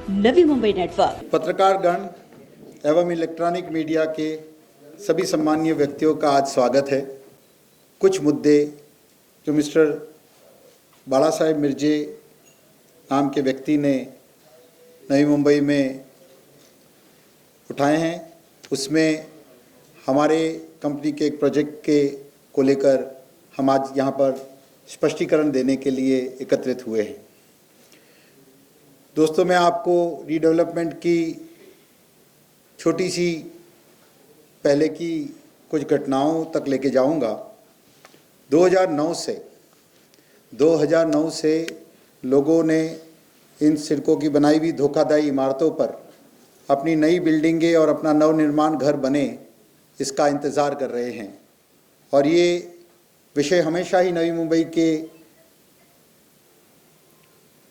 Navi Mumbai network. पत्रकारगण एवं electronic media के सभी सम्मानीय व्यक्तियों का आज स्वागत है। कुछ मुद्दे जो मिस्टर बाला साहेब मिर्जे नाम के व्यक्ति ने नई मुंबई में उठाए हैं, उसमें हमारे कंपनी के एक प्रोजेक्ट को लेकर हम आज यहाँ पर स्पष्टीकरण देने के लिए एकत्रित हुए हैं। दोस्तों, मैं आपको रीडेवलपमेंट की छोटी सी पहले की कुछ घटनाओं तक लेके जाऊंगा। 2009 से लोगों ने इन सड़कों की बनाई हुई धोखाधड़ी इमारतों पर अपनी नई बिल्डिंगें और अपना नवनिर्माण घर बने, इसका इंतज़ार कर रहे हैं। और ये विषय हमेशा ही नवी मुंबई के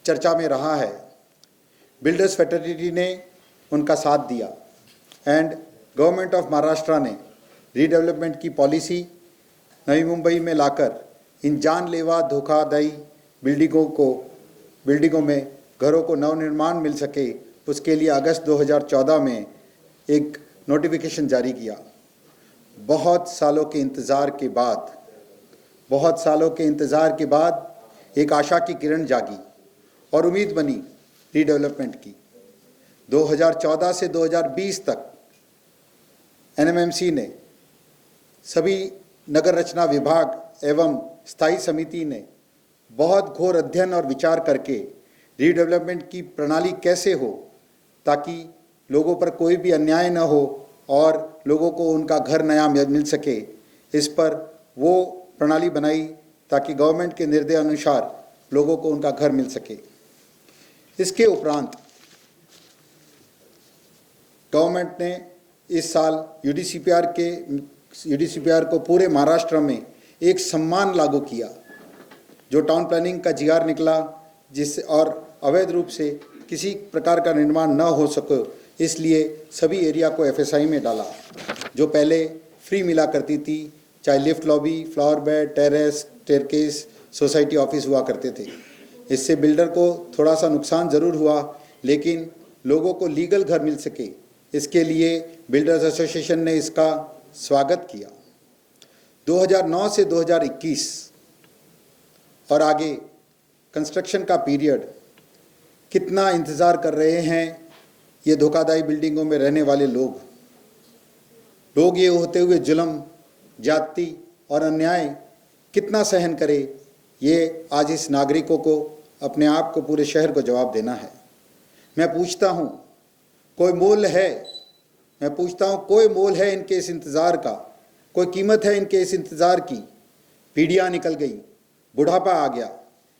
चर्चा में रहा है। बिल्डर्स फ्रेटर्निटी ने उनका साथ दिया एंड गवर्नमेंट ऑफ महाराष्ट्र ने रीडेवलपमेंट की पॉलिसी नवी मुंबई में लाकर इन जानलेवा धोखाधड़ी बिल्डिंगों में घरों को नवनिर्माण मिल सके, उसके लिए अगस्त 2014 में एक नोटिफिकेशन जारी किया। बहुत सालों के इंतज़ार के बाद एक आशा की किरण जागी और उम्मीद बनी रीडेवलपमेंट की। 2014 से 2020 तक एनएमएमसी ने, सभी नगर रचना विभाग एवं स्थायी समिति ने बहुत घोर अध्ययन और विचार करके रीडेवलपमेंट की प्रणाली कैसे हो ताकि लोगों पर कोई भी अन्याय न हो और लोगों को उनका घर नया मिल सके, इस पर वो प्रणाली बनाई ताकि गवर्नमेंट के निर्देश अनुसार लोगों को उनका घर मिल सके। इसके उपरांत गवर्नमेंट ने इस साल यूडीसीपीआर को पूरे महाराष्ट्र में एक सम्मान लागू किया, जो टाउन प्लानिंग का जीआर निकला, जिससे और अवैध रूप से किसी प्रकार का निर्माण न हो सके, इसलिए सभी एरिया को एफएसआई में डाला। जो पहले फ्री मिला करती थी, चाहे lift lobby, flower bed, terrace, staircase, society office हुआ करते थे। इससे बिल्डर को थोड़ा सा नुकसान ज़रूर हुआ, लेकिन लोगों को लीगल घर मिल सके, इसके लिए बिल्डर्स एसोसिएशन ने इसका स्वागत किया। 2009 से 2021 और आगे कंस्ट्रक्शन का पीरियड, कितना इंतज़ार कर रहे हैं ये धोखाधड़ी बिल्डिंगों में रहने वाले लोग ये होते हुए जुल्म, जाति और अन्याय कितना सहन करे, ये आज इस नागरिकों को, अपने आप को, पूरे शहर को जवाब देना है। मैं पूछता हूँ कोई मोल है इनके इस इंतज़ार का, कोई कीमत है इनके इस इंतज़ार की। पीढ़ियाँ निकल गई, बुढ़ापा आ गया,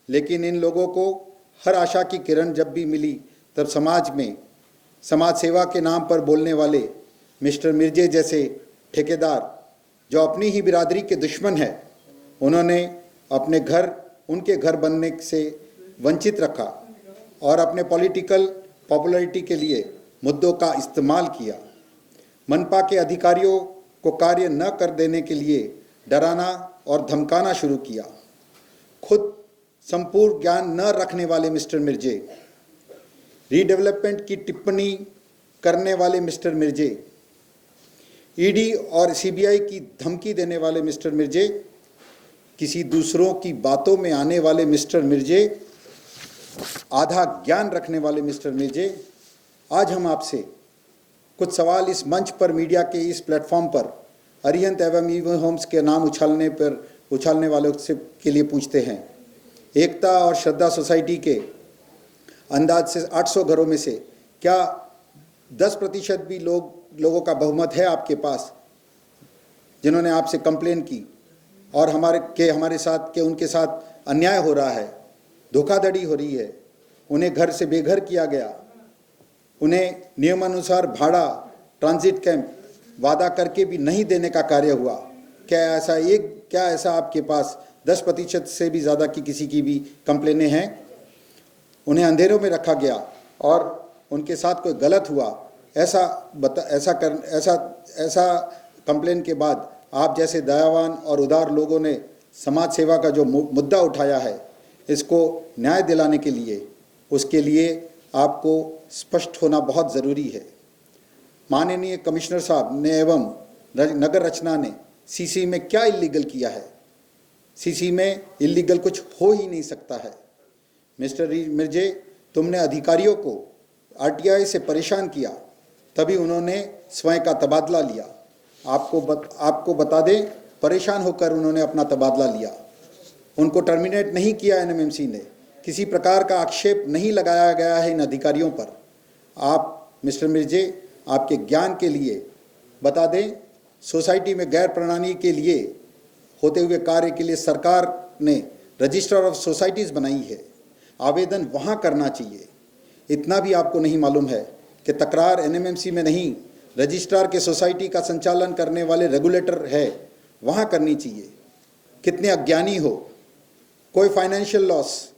लेकिन इन लोगों को हर आशा की किरण जब भी मिली, तब समाज सेवा के नाम पर बोलने वाले मिस्टर मिर्जे जैसे ठेकेदार, जो अपनी ही बिरादरी के दुश्मन है, उन्होंने अपने घर, उनके घर बनने से वंचित रखा और अपने पॉलिटिकल पॉपुलैरिटी के लिए मुद्दों का इस्तेमाल किया। मनपा के अधिकारियों को कार्य न कर देने के लिए डराना और धमकाना शुरू किया। खुद संपूर्ण ज्ञान न रखने वाले मिस्टर मिर्जे, रीडेवलपमेंट की टिप्पणी करने वाले मिस्टर मिर्जे, ईडी और सीबीआई की धमकी देने वाले मिस्टर मिर्जे, किसी दूसरों की बातों में आने वाले मिस्टर मिर्जे, आधा ज्ञान रखने वाले मिस्टर मिर्जे, आज हम आपसे कुछ सवाल इस मंच पर, मीडिया के इस प्लेटफॉर्म पर अरिहंत एवं ईवी होम्स के नाम उछालने वालों से के लिए पूछते हैं। एकता और श्रद्धा सोसाइटी के अंदाज से 800 घरों में से क्या 10% भी लोगों का बहुमत है आपके पास, जिन्होंने आपसे कंप्लेन की और उनके साथ अन्याय हो रहा है, धोखाधड़ी हो रही है, उन्हें घर से बेघर किया गया, उन्हें नियमानुसार भाड़ा, ट्रांजिट कैंप वादा करके भी नहीं देने का कार्य हुआ? क्या ऐसा आपके पास 10% से भी ज़्यादा की किसी की भी कंप्लेनें हैं? उन्हें अंधेरों में रखा गया और उनके साथ कोई गलत हुआ, ऐसा कंप्लेन के बाद आप जैसे दयावान और उदार लोगों ने समाज सेवा का जो मुद्दा उठाया है, इसको न्याय दिलाने के लिए, उसके लिए आपको स्पष्ट होना बहुत ज़रूरी है। माननीय कमिश्नर साहब ने एवं नगर रचना ने सीसी में क्या इलीगल किया है? सीसी में इलीगल कुछ हो ही नहीं सकता है। मिस्टर मिर्जे, तुमने अधिकारियों को आरटीआई से परेशान किया, तभी उन्होंने स्वयं का तबादला लिया। आपको बता दें, परेशान होकर उन्होंने अपना तबादला लिया। उनको टर्मिनेट नहीं किया एनएमएमसी ने। किसी प्रकार का आक्षेप नहीं लगाया गया है इन अधिकारियों पर। आप मिस्टर मिर्जे, आपके ज्ञान के लिए बता दें, सोसाइटी में गैर प्रणाली के लिए होते हुए कार्य के लिए सरकार ने रजिस्टर ऑफ सोसाइटीज़ बनाई है। आवेदन वहाँ करना चाहिए। इतना भी आपको नहीं मालूम है कि तकरार एनएमएमसी में नहीं, रजिस्ट्रार के सोसाइटी का संचालन करने वाले रेगुलेटर है, वहाँ करनी चाहिए। कितने अज्ञानी हो। कोई फाइनेंशियल लॉस,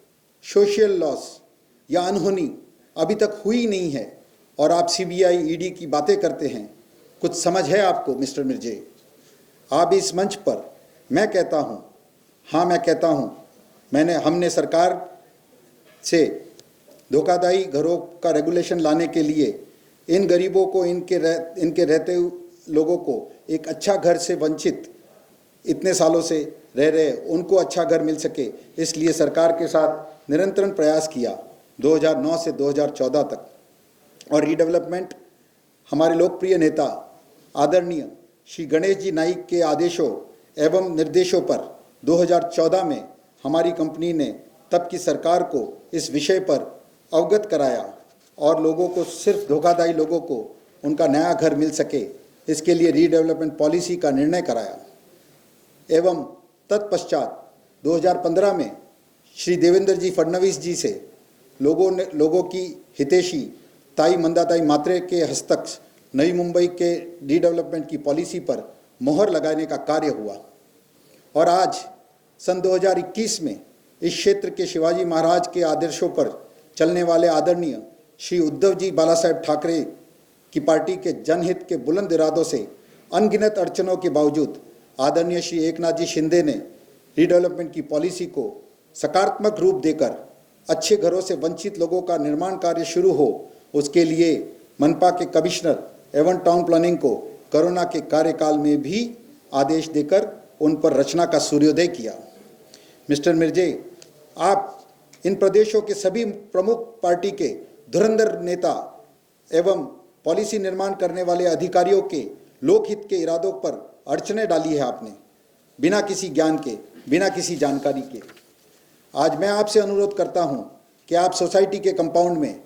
सोशल लॉस या अनहोनी अभी तक हुई नहीं है और आप सीबीआई ईडी की बातें करते हैं। कुछ समझ है आपको मिस्टर मिर्जे? आप इस मंच पर मैं कहता हूँ, हमने सरकार से धोखाधड़ी घरों का रेगुलेशन लाने के लिए इन गरीबों को, इनके रहते लोगों को एक अच्छा घर से वंचित इतने सालों से रह रहे, उनको अच्छा घर मिल सके, इसलिए सरकार के साथ निरंतर प्रयास किया 2009 से 2014 तक। और रीडेवलपमेंट हमारे लोकप्रिय नेता आदरणीय श्री गणेश जी नाइक के आदेशों एवं निर्देशों पर 2014 में हमारी कंपनी ने तब की सरकार को इस विषय पर अवगत कराया और लोगों को, सिर्फ धोखाधड़ी लोगों को उनका नया घर मिल सके, इसके लिए रीडेवलपमेंट पॉलिसी का निर्णय कराया। एवं तत्पश्चात 2015 में श्री देवेंद्र जी फडणवीस जी से लोगों की हितैषी ताई मंदाताई मात्रे के हस्तक नई मुंबई के रीडेवलपमेंट की पॉलिसी पर मोहर लगाने का कार्य हुआ। और आज सन 2021 में इस क्षेत्र के शिवाजी महाराज के आदर्शों पर चलने वाले आदरणीय श्री उद्धव जी बाला साहेब ठाकरे की पार्टी के जनहित के बुलंद इरादों से अनगिनत अड़चनों के बावजूद आदरणीय श्री एकनाथ जी शिंदे ने रीडेवलपमेंट की पॉलिसी को सकारात्मक रूप देकर अच्छे घरों से वंचित लोगों का निर्माण कार्य शुरू हो, उसके लिए मनपा के कमिश्नर एवं टाउन प्लानिंग को कोरोना के कार्यकाल में भी आदेश देकर उन पर रचना का सूर्योदय किया। मिस्टर मिर्जे, आप इन प्रदेशों के सभी प्रमुख पार्टी के धुरंधर नेता एवं पॉलिसी निर्माण करने वाले अधिकारियों के लोकहित के इरादों पर अड़चने डाली है आपने, बिना किसी ज्ञान के, बिना किसी जानकारी के। आज मैं आपसे अनुरोध करता हूं कि आप सोसाइटी के कंपाउंड में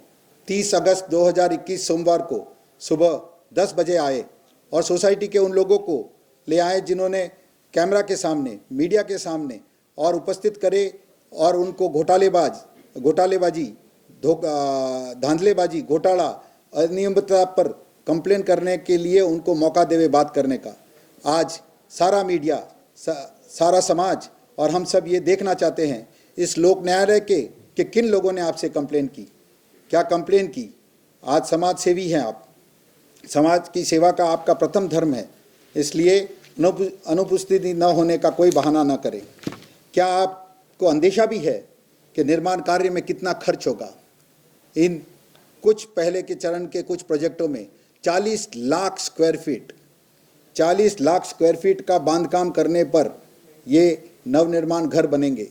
30 अगस्त 2021 सोमवार को सुबह 10 बजे आए और सोसाइटी के उन लोगों को ले आए जिन्होंने कैमरा के सामने, मीडिया के सामने और उपस्थित करे और उनको घोटालेबाजी, धांधलेबाजी, घोटाला, अनियमितता पर कंप्लेन करने के लिए उनको मौका देवे बात करने का। आज सारा मीडिया, सारा समाज और हम सब ये देखना चाहते हैं इस लोक न्यायालय के कि किन लोगों ने आपसे कंप्लेन की, क्या कंप्लेन की। आज समाज सेवी हैं आप, समाज की सेवा का आपका प्रथम धर्म है, इसलिए अनुपस्थिति न होने का कोई बहाना न करें। क्या आपको अंदेशा भी है कि निर्माण कार्य में कितना खर्च होगा? इन कुछ पहले के चरण के कुछ प्रोजेक्टों में 40 लाख स्क्वायर फीट का बांधकाम करने पर ये नवनिर्माण घर बनेंगे।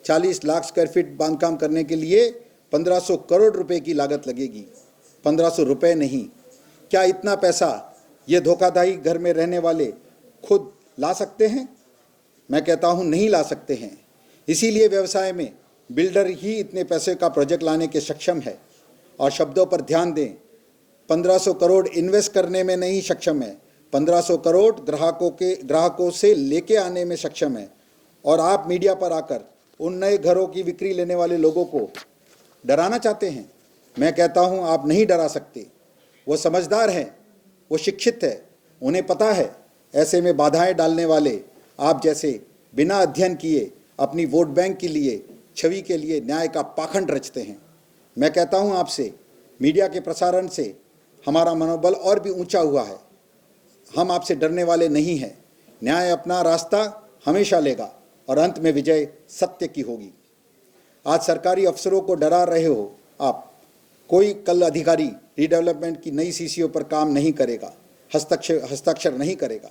40 लाख स्क्वायर फीट बांधकाम करने के लिए 1500 करोड़ रुपए की लागत लगेगी, 1500 रुपये नहीं। क्या इतना पैसा ये धोखाधड़ी घर में रहने वाले खुद ला सकते हैं? मैं कहता हूँ नहीं ला सकते हैं। इसीलिए व्यवसाय में बिल्डर ही इतने पैसे का प्रोजेक्ट लाने के सक्षम है। और शब्दों पर ध्यान दें, 1500 करोड़ इन्वेस्ट करने में नहीं सक्षम है, 1500 करोड़ ग्राहकों से लेके आने में सक्षम है। और आप मीडिया पर आकर उन नए घरों की बिक्री लेने वाले लोगों को डराना चाहते हैं। मैं कहता हूं आप नहीं डरा सकते। वो समझदार हैं, वो शिक्षित है, उन्हें पता है ऐसे में बाधाएं डालने वाले आप जैसे बिना अध्ययन किए अपनी वोट बैंक के लिए, छवि के लिए न्याय का पाखंड रचते हैं। मैं कहता हूं आपसे, मीडिया के प्रसारण से हमारा मनोबल और भी ऊंचा हुआ है। हम आपसे डरने वाले नहीं हैं। न्याय अपना रास्ता हमेशा लेगा और अंत में विजय सत्य की होगी। आज सरकारी अफसरों को डरा रहे हो आप, कोई कल अधिकारी रीडेवलपमेंट की नई सीसीओ पर काम नहीं करेगा, हस्ताक्षर नहीं करेगा।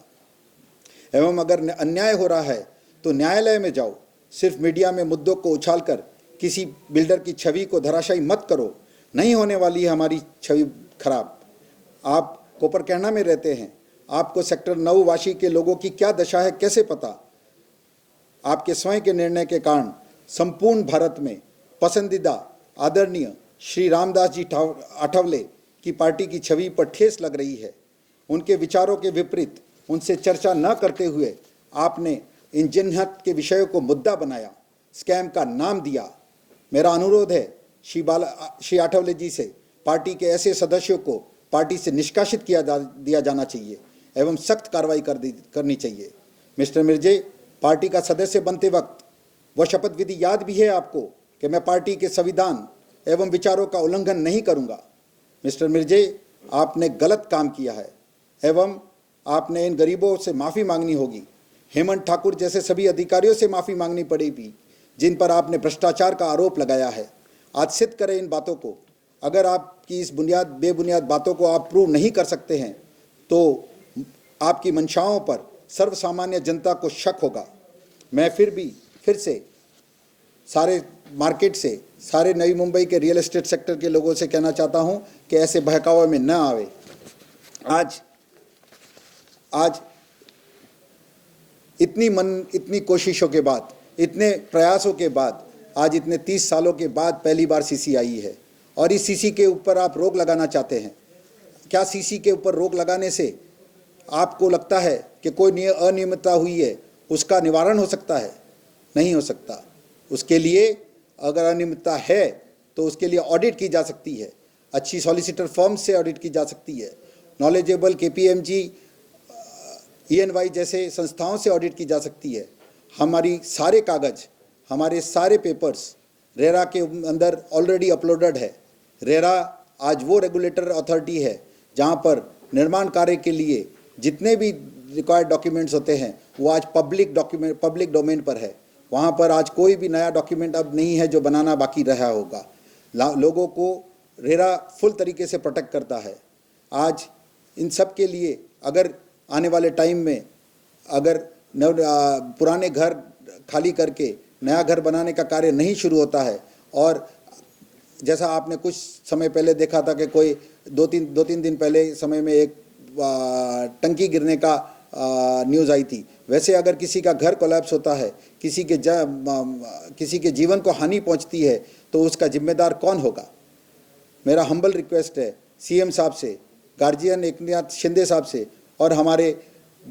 एवं अगर अन्याय हो रहा है तो न्यायालय में जाओ। सिर्फ मीडिया में मुद्दों को उछालकर किसी बिल्डर की छवि को धराशायी मत करो, नहीं होने वाली है हमारी छवि खराब। आप कोपरकैना में रहते हैं, आपको सेक्टर 9 वाशी के लोगों की क्या दशा है कैसे पता? आपके स्वयं के निर्णय के कारण संपूर्ण भारत में पसंदीदा आदरणीय श्री रामदास जी आठवले की पार्टी की छवि पर ठेस लग रही है। उनके विचारों के विपरीत उनसे चर्चा न करते हुए आपने इन जनहित के विषयों को मुद्दा बनाया, स्कैम का नाम दिया। मेरा अनुरोध है श्री आठवले जी से, पार्टी के ऐसे सदस्यों को पार्टी से निष्कासित दिया जाना चाहिए एवं सख्त कार्रवाई करनी चाहिए। मिस्टर मिर्जे, पार्टी का सदस्य बनते वक्त वह शपथ विधि याद भी है आपको कि मैं पार्टी के संविधान एवं विचारों का उल्लंघन नहीं करूंगा। मिस्टर मिर्जे, आपने गलत काम किया है एवं आपने इन गरीबों से माफ़ी मांगनी होगी। हेमंत ठाकुर जैसे सभी अधिकारियों से माफ़ी मांगनी पड़ेगी जिन पर आपने भ्रष्टाचार का आरोप लगाया है। आज सिद्ध करें इन बातों को। अगर आपकी इस बेबुनियाद बातों को आप प्रूव नहीं कर सकते हैं तो आपकी मंशाओं पर सर्वसामान्य जनता को शक होगा। मैं फिर से सारे मार्केट से, सारे नई मुंबई के रियल एस्टेट सेक्टर के लोगों से कहना चाहता हूं कि ऐसे बहकावे में न आवे। आज इतनी कोशिशों के बाद, इतने प्रयासों के बाद, आज इतने 30 सालों के बाद पहली बार सीसी आई है और इस सीसी के ऊपर आप रोक लगाना चाहते हैं। क्या सीसी के ऊपर रोक लगाने से आपको लगता है कि कोई अनियमितता हुई है उसका निवारण हो सकता है? नहीं हो सकता। उसके लिए अगर अनियमितता है तो उसके लिए ऑडिट की जा सकती है, अच्छी सॉलिसिटर फर्म से ऑडिट की जा सकती है, नॉलेजेबल KPMG, EY जैसे संस्थाओं से ऑडिट की जा सकती है। हमारी सारे कागज़, हमारे सारे पेपर्स रेरा के अंदर ऑलरेडी अपलोडेड है। रेरा आज वो रेगुलेटर अथॉरिटी है जहाँ पर निर्माण कार्य के लिए जितने भी रिक्वायर्ड डॉक्यूमेंट्स होते हैं वो आज पब्लिक डोमेन पर है। वहाँ पर आज कोई भी नया डॉक्यूमेंट अब नहीं है जो बनाना बाकी रहा होगा। लोगों को रेरा फुल तरीके से प्रोटेक्ट करता है। आज इन सब के लिए अगर आने वाले टाइम में अगर पुराने घर खाली करके नया घर बनाने का कार्य नहीं शुरू होता है, और जैसा आपने कुछ समय पहले देखा था कि कोई दो तीन दिन पहले समय में एक टंकी गिरने का न्यूज़ आई थी, वैसे अगर किसी का घर कोलैप्स होता है, किसी के जीवन को हानि पहुंचती है तो उसका जिम्मेदार कौन होगा? मेरा हम्बल रिक्वेस्ट है CM साहब से, गार्जियन एकनाथ शिंदे साहब से और हमारे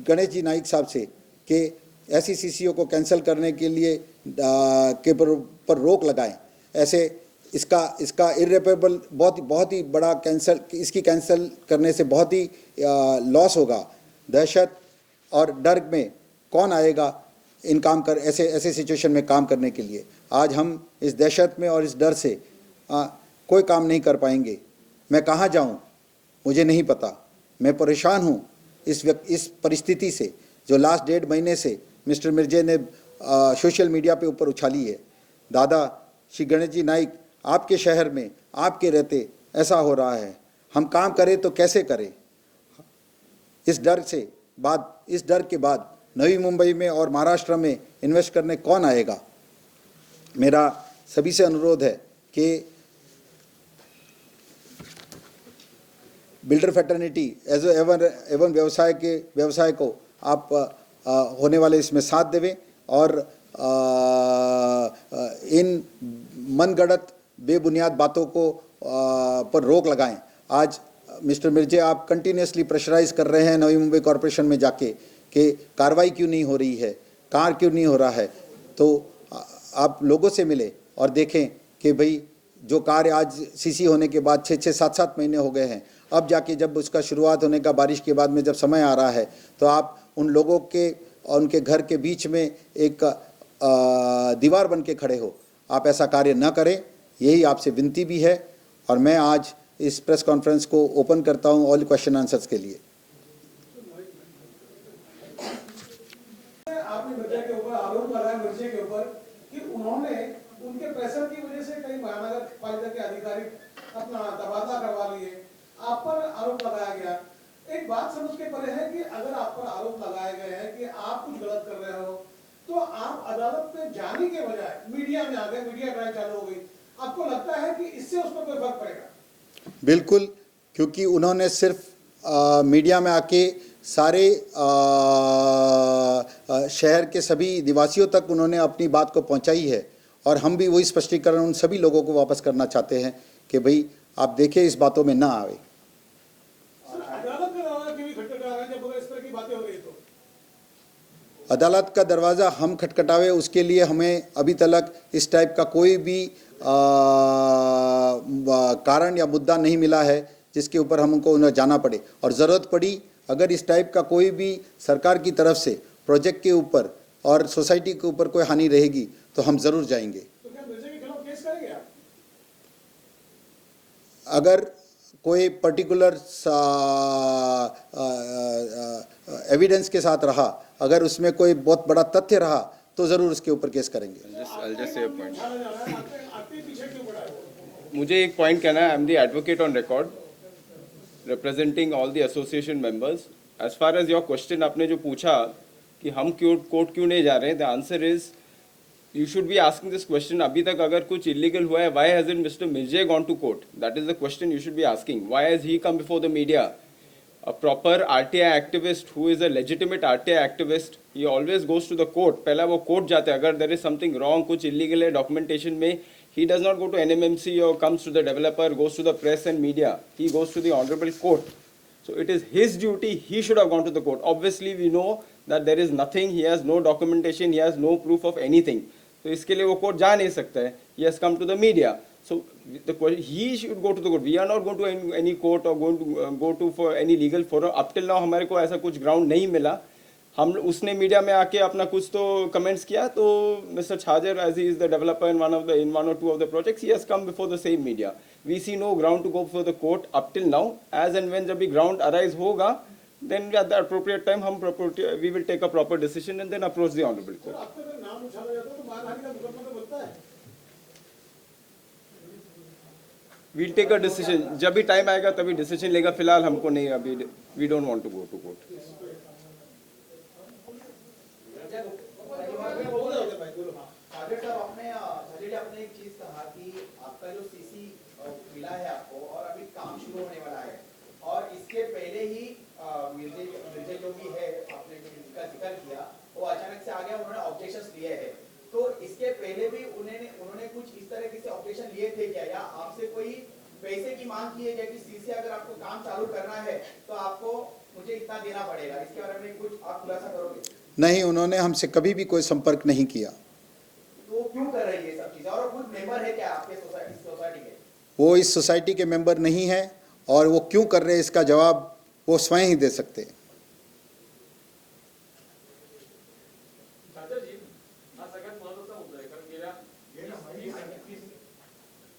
गणेश जी नाइक साहब से कि ऐसी CCO को कैंसिल करने के लिए पर रोक लगाएं। ऐसे इसका इर्रेपरेबल बहुत ही बड़ा इसकी कैंसिल करने से बहुत ही लॉस होगा। दहशत और डर में कौन आएगा ऐसे सिचुएशन में काम करने के लिए? आज हम इस दहशत में और इस डर से कोई काम नहीं कर पाएंगे। मैं कहाँ जाऊँ मुझे नहीं पता। मैं परेशान हूँ इस परिस्थिति से जो लास्ट 1.5 महीने से मिस्टर मिर्जे ने सोशल मीडिया पे ऊपर उछाली है। दादा श्री गणेश जी नाइक, आपके शहर में आपके रहते ऐसा हो रहा है, हम काम करें तो कैसे करें? इस डर के बाद नवी मुंबई में और महाराष्ट्र में इन्वेस्ट करने कौन आएगा? मेरा सभी से अनुरोध है कि बिल्डर फैटर्निटी एवं व्यवसाय को आप होने वाले इसमें साथ देवें और इन मनगढ़ंत बेबुनियाद बातों को पर रोक लगाएं। आज मिस्टर मिर्जे, आप कंटिन्यूसली प्रेशराइज कर रहे हैं नवी मुंबई कॉरपोरेशन में जाके कि कार्रवाई क्यों नहीं हो रही है, कार्य क्यों नहीं हो रहा है। तो आप लोगों से मिले और देखें कि भाई जो कार्य आज सीसी होने के बाद 6-6, 7-7 महीने हो गए हैं, अब जाके जब उसका शुरुआत होने का बारिश के बाद में जब समय आ रहा है तो आप उन लोगों के और उनके घर के बीच में एक दीवार बन के खड़े हो। आप ऐसा कार्य न करें, यही आपसे विनती भी है। और मैं आज इस प्रेस कॉन्फ्रेंस को ओपन करता हूं ऑल क्वेश्चन आंसर्स के लिए। आपने मिर्जा के ऊपर आरोप लगाया, मिर्जे के ऊपर, कि उन्होंने उनके प्रेशर की वजह से कई महानगर पालिका के अधिकारी अपना एक बात समझ के परे है कि अगर आप पर आरोप लगाए गए हैं कि आप कुछ गलत कर रहे हो, तो आप अदालत में जाने के बजाय मीडिया में आ गए, मीडिया ट्रायल चालू हो गई। आपको लगता है कि इससे उस पर कोई फर्क पड़ेगा? बिल्कुल, क्योंकि उन्होंने सिर्फ मीडिया में आके सारे शहर के सभी निवासियों तक उन्होंने अपनी बात को पहुंचाई है, और हम भी वही स्पष्टीकरण उन सभी लोगों को वापस करना चाहते हैं कि भाई आप देखिए इस बातों में ना आवे। अदालत का दरवाजा क्यों खटखटा रहा है जब इस तरह की बातें हो रही? तो अदालत का दरवाज़ा हम खटखटावे, उसके लिए हमें अभी तक इस टाइप का कोई भी कारण या मुद्दा नहीं मिला है जिसके ऊपर हमको उन्हें जाना पड़े। और ज़रूरत पड़ी अगर इस टाइप का कोई भी सरकार की तरफ से प्रोजेक्ट के ऊपर और सोसाइटी के ऊपर कोई हानि रहेगी तो हम ज़रूर जाएंगे। तो क्या मिर्जा के खिलाफ केस करेंगे आप? अगर कोई पर्टिकुलर एविडेंस के साथ रहा, अगर उसमें कोई बहुत बड़ा तथ्य रहा तो ज़रूर उसके ऊपर केस करेंगे। मुझे एक पॉइंट कहना है, I am the advocate on record representing all the association members. As far as your question आपने जो पूछा कि हम कोर्ट क्यों नहीं जा रहे हैं, the answer is you should be asking this question. अभी तक अगर कुछ illegal हुआ है, why hasn't Mr. Mirje gone to court? That is the question you should be asking. Why has he come before the media? A proper RTI activist who is a legitimate RTI activist, he always goes to the court. पहला वो court जाते हैं, अगर there is something wrong, कुछ illegal है documentation में, he does not go to NMMC or comes to the developer, goes to the press and media. He goes to the honorable court. So it is his duty, he should have gone to the court. Obviously we know that there is nothing, he has no documentation, he has no proof of anything. तो इसके लिए वो court जा नहीं सकता है. He has come to the media. So he should go to the court. We are not going to any court or going to go to for any legal forum. Up till now हमारे को ऐसा कुछ ground नहीं मिला. हम उसने media में आके अपना कुछ तो कमेंट्स किया, तो mister छाजर as he is the developer in one or two of the projects, he has come before the same media. We see no ground to go before the court up till now. As and when जब भी ground arise होगा, then at the appropriate time we will take a proper decision and then approach the honorable court. आपका अगर नाम उछाला जाता है तो मानहानि का मुकदमा तो बनता है। We'll take a decision. जब भी टाइम आएगा तभी डिसीजन लेगा. फिलहाल हमको नहीं, अभी we don't want to go to court. आपने एक चीज कहा कि आपका जो सीसी मिला है आपको और अभी काम शुरू होने वाला है, और इसके पहले ही मिर्जे जो भी है आपने जिनका जिक्र किया वो अचानक से आ गया, उन्होंने ऑब्जेक्शंस लिए हैं। तो इसके पहले भी उन्होंने कुछ इस तरह के ऑब्जेक्शन लिए थे क्या, या आपसे कोई पैसे की मांग की है क्या कि सीसी अगर आपको काम चालू करना है तो आपको मुझे इतना देना पड़ेगा? इसके बारे में कुछ आप खुलासा करोगे? नहीं, उन्होंने हमसे कभी भी कोई संपर्क नहीं किया। तो क्यों कर रही है ये सब चीजें? और खुद मेंबर है क्या आपके सोसाइटी के? वो इस सोसाइटी के मेंबर नहीं है, और वो क्यों कर रहे हैं इसका जवाब वो स्वयं ही दे सकते हैं। जी, हा सगळ्यात महत्त्वाचा मुद्दा आहे, कारण गेल्या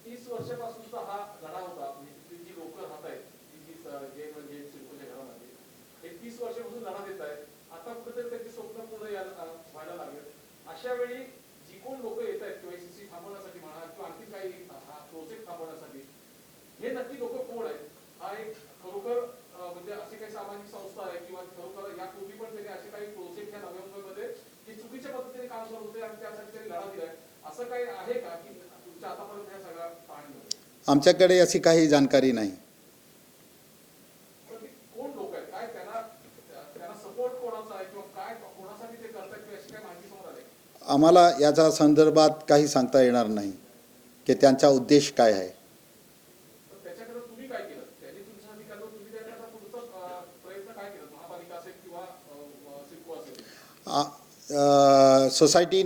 30 वर्षापासूनचा हा लढा होता. म्हणजे जी लोक राहत आहेत, जे म्हणजे सिडकोच्या घरामध्ये हे 30 वर्षापासून लढा देत आहेत. आता कुठेतरी त्यांचे स्वप्न पूर्ण व्हायला लागले. अशा वेळी जी कोण लोक येत आहेत केवायसी थांबवण्यासाठी म्हणा किंवा आणखी काही हा प्रोजेक्ट थांबवण्यासाठी, हे नक्की लोक कोण आहेत? हा एक खरोखर म्हणजे अशी काही सामाजिक संस्था आहे किंवा खरोखर यापूर्वी पण त्यांनी असे काही प्रोजेक्ट या नव्या मुंबईमध्ये जे चुकीच्या पद्धतीने काम करत होते आणि त्यासाठी त्यांनी लढा दिलाय, असं काही आहे का की तुमच्या आतापर्यंत या सगळ्या पाहणीमध्ये? आमच्याकडे अशी काही जानकारी नाही. कोण लोक आहेत, काय त्यांना सपोर्ट कोणाचा आहे किंवा काय कोणासाठी ते करतात किंवा अशी काय माहिती समोर आली? आम्हाला याचा संदर्भात काही सांगता येणार नाही की त्यांचा उद्देश काय आहे. त्याच्याकडे तुम्ही काय केलं? त्यांनी तुमच्यासाठी काय तुम्ही त्याचा पुढचा प्रयत्न काय केला? महापालिका असेल किंवा सिडको असेल? सोसाइटी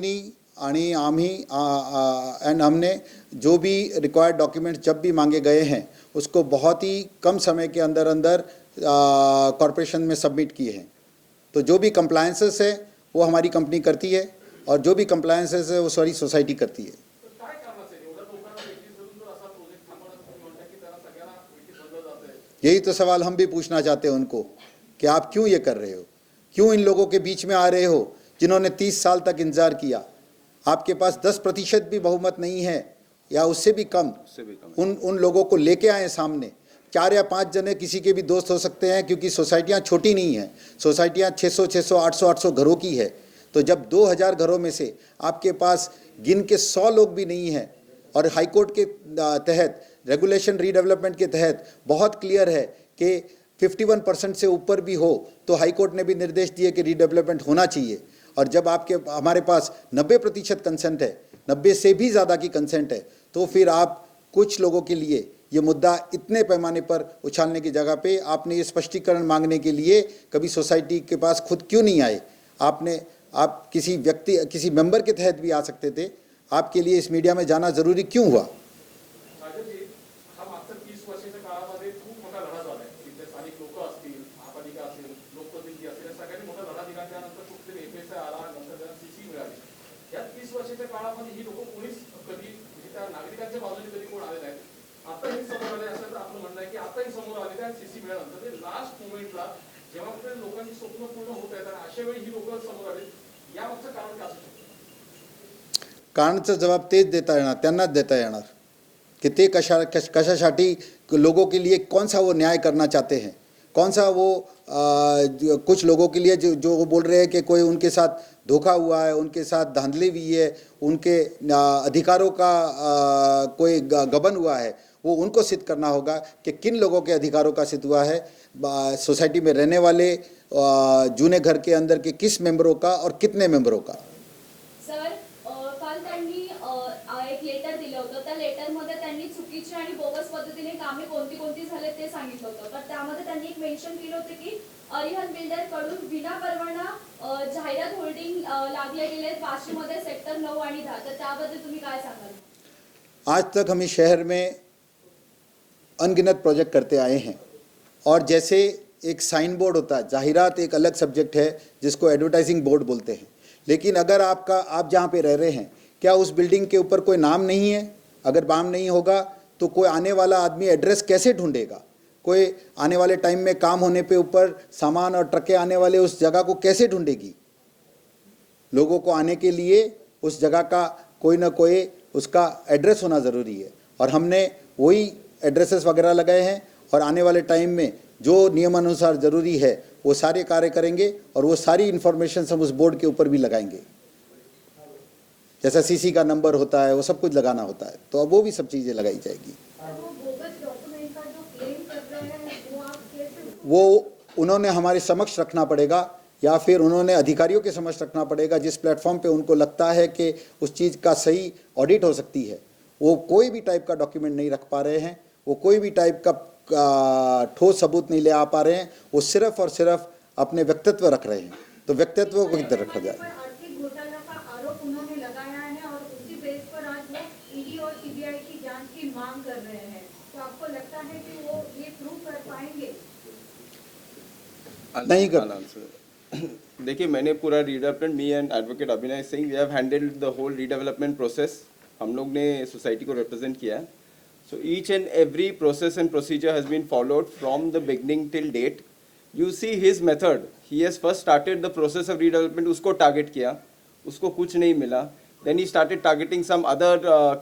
आणि आम्ही एंड हमने जो भी रिक्वायर्ड डॉक्यूमेंट जब भी मांगे गए हैं उसको बहुत ही कम समय के अंदर कॉरपोरेशन में सबमिट किए हैं. तो जो भी कंप्लायंसेस है वो हमारी कंपनी करती है, और जो भी कंप्लायंसेस है वो सारी सोसाइटी करती है. काय कारण असेल एवढ्या लोकांना वेटीज धरून जर असा प्रोजेक्ट थांबवण्याचं तुम्ही म्हणता की त्याला सगळ्यांना वेटीज धरलं जातंय? यही तो सवाल हम भी पूछना चाहते हैं उनको कि आप क्यों ये कर रहे हो, क्यों इन लोगों के बीच में आ रहे हो जिन्होंने 30 साल तक इंतजार किया. आपके पास 10% भी बहुमत नहीं है या उससे भी कम. उन लोगों को लेके आए सामने, 4 या 5 जने किसी के भी दोस्त हो सकते हैं, क्योंकि सोसाइटियाँ छोटी नहीं हैं, सोसाइटियाँ 600, 800 घरों की है। तो जब 2000 घरों में से आपके पास गिन के 100 लोग भी नहीं हैं, और हाईकोर्ट के तहत रेगुलेशन रीडेवलपमेंट के तहत बहुत क्लियर है कि 51% से ऊपर भी हो तो हाईकोर्ट ने भी निर्देश दिए कि रीडेवलपमेंट होना चाहिए। और जब हमारे पास 90% कंसेंट है, 90 से भी ज़्यादा की कंसेंट है, तो फिर आप कुछ लोगों के लिए ये मुद्दा इतने पैमाने पर उछालने की जगह पे आपने ये स्पष्टीकरण मांगने के लिए कभी सोसाइटी के पास खुद क्यों नहीं आए? आप किसी मेंबर के तहत भी आ सकते थे। आपके लिए इस मीडिया में जाना ज़रूरी क्यों हुआ? राजाजी, हा मागच्या 30 वर्षाच्या काळामध्ये खूप मोठा लढा झालाय. तिथे स्थानिक लोक असतील, महापालिका असेल, लोकप्रतिनिधी असतील, या सगळ्यांनी मोठा लढा दिला. त्यानंतर कुठेतरी एफएसआय आला, नंतर त्यांना सीसी मिळाली. या 30 वर्षाच्या काळामध्ये ही लोक कोणीच कधी म्हणजे त्या नागरिकांच्या बाजूने कधी कोण आले नाहीत. आता हे समोर आले असं आपलं म्हणणं आहे की आता हे समोर आले त्या सीसी मिळाल्यानंतर ते लास्ट मोमेंटला जेव्हा कुठे लोकांची स्वप्न पूर्ण होत आहेत आणि अशा वेळी ही लोक समोर आले, यामागचं कारण काय असू शकतं? कारणचा जबाब तेच देता येणार, त्यांनाच देता येणार कि ते कशासाठी लोगों के लिए कौन सा वो न्याय करना चाहते हैं, कौन सा वो कुछ लोगों के लिए जो वो बोल रहे हैं कि कोई उनके साथ धोखा हुआ है, उनके साथ धांधली हुई है, उनके अधिकारों का कोई गबन हुआ है, वो उनको सिद्ध करना होगा कि किन लोगों के अधिकारों का सिद्ध हुआ है, सोसाइटी में रहने वाले जूने घर के अंदर के किस मेंबरों का और कितने मेंबरों का। सर, काल त्यांनी एक लेटर दिलं होतं. त्या लेटरमध्ये त्यांनी चुकीची आणि बोगस पद्धतीने कामे कोणती झाले ते सांगितलं होतं. तर त्यामध्ये त्यांनी एक मेन्शन केलं होतं की अरिहंत बिल्डर कडून विना परवाना जाहिरात होल्डिंग लागले गेले वाशीमध्ये सेक्टर 9 आणि 10. तर त्याबद्दल तुम्ही काय सांगाल? आज तक हम इस शहर में अनगिनत प्रोजेक्ट करते आए हैं, और जैसे एक साइन बोर्ड होता है, जाहिरात एक अलग सब्जेक्ट है जिसको एडवर्टाइजिंग बोर्ड बोलते हैं, लेकिन अगर आप जहाँ पे रह रहे हैं, क्या उस बिल्डिंग के ऊपर कोई नाम नहीं है? अगर नाम नहीं होगा तो कोई आने वाला आदमी एड्रेस कैसे ढूंढेगा? कोई आने वाले टाइम में काम होने पे ऊपर सामान और ट्रकें आने वाले उस जगह को कैसे ढूंढेगी? लोगों को आने के लिए उस जगह का कोई ना कोई उसका एड्रेस होना ज़रूरी है, और हमने वही एड्रेसेस वगैरह लगाए हैं, और आने वाले टाइम में जो नियमानुसार ज़रूरी है वो सारे कार्य करेंगे, और वो सारी इन्फॉर्मेशन हम उस बोर्ड के ऊपर भी लगाएंगे। जैसा सीसी का नंबर होता है वो सब कुछ लगाना होता है, तो अब वो भी सब चीज़ें लगाई जाएगी। वो उन्होंने हमारे समक्ष रखना पड़ेगा, या फिर उन्होंने अधिकारियों के समक्ष रखना पड़ेगा। जिस प्लेटफॉर्म पे उनको लगता है कि उस चीज़ का सही ऑडिट हो सकती है, वो कोई भी टाइप का डॉक्यूमेंट नहीं रख पा रहे हैं, वो कोई भी टाइप का ठोस सबूत नहीं ले आ पा रहे हैं, वो सिर्फ और सिर्फ अपने व्यक्तित्व रख रहे हैं। तो व्यक्तित्व को किधर रखा जाए? आर्थिक घोटाला का आरोप उन्होंने लगाया है और उसी बेस पर आज वो ईडी और सीबीआई की जांच की मांग कर रहे हैं। तो आपको लगता है कि वो ये प्रूव कर पाएंगे? नहीं कर। देखिए, मैंने पूरा redevelopment, me and advocate Abhinay Singh, we have handled the whole redevelopment process. हम लोग ने सोसाइटी को रिप्रेजेंट किया है। So each and every process and procedure has been followed from the beginning till date. You see his method. He has first started the process of redevelopment. उसको target किया, उसको कुछ नहीं मिला. Then he started targeting some other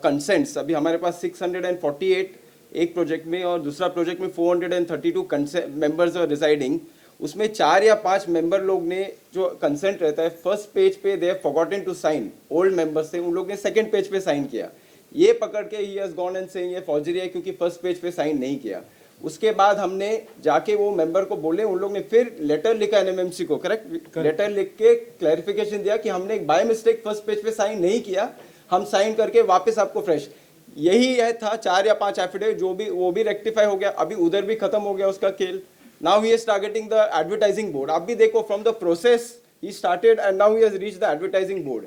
consents. अभी हमारे पास 648 एक project में और दूसरा प्रोजेक्ट में 432 members are residing. उसमें 4 या 5 मेंबर लोग ने जो कंसेंट रहता है फर्स्ट पेज पे they have forgotten to sign, old members थे, उन लोग ने सेकंड पेज पे साइन किया। ये पकड़ के he has gone and saying ये फॉर्जरी है क्योंकि फर्स्ट पेज पे साइन नहीं किया। उसके बाद हमने जाके वो मेंबर को बोले, उन लोग ने फिर लेटर लिखा एनएमएमसी को, करेक्ट लेटर लिख के क्लैरिफिकेशन दिया कि हमने बाय मिस्टेक फर्स्ट पेज पे साइन नहीं किया, हम साइन करके वापस आपको फ्रेश। यही है था 4 या 5 एफिडेविट, जो भी वो भी रेक्टिफाई हो गया, अभी उधर भी खत्म हो गया उसका खेल। Now he is targeting the advertising board. आप भी देखो from the process he started and now he has reached the advertising board.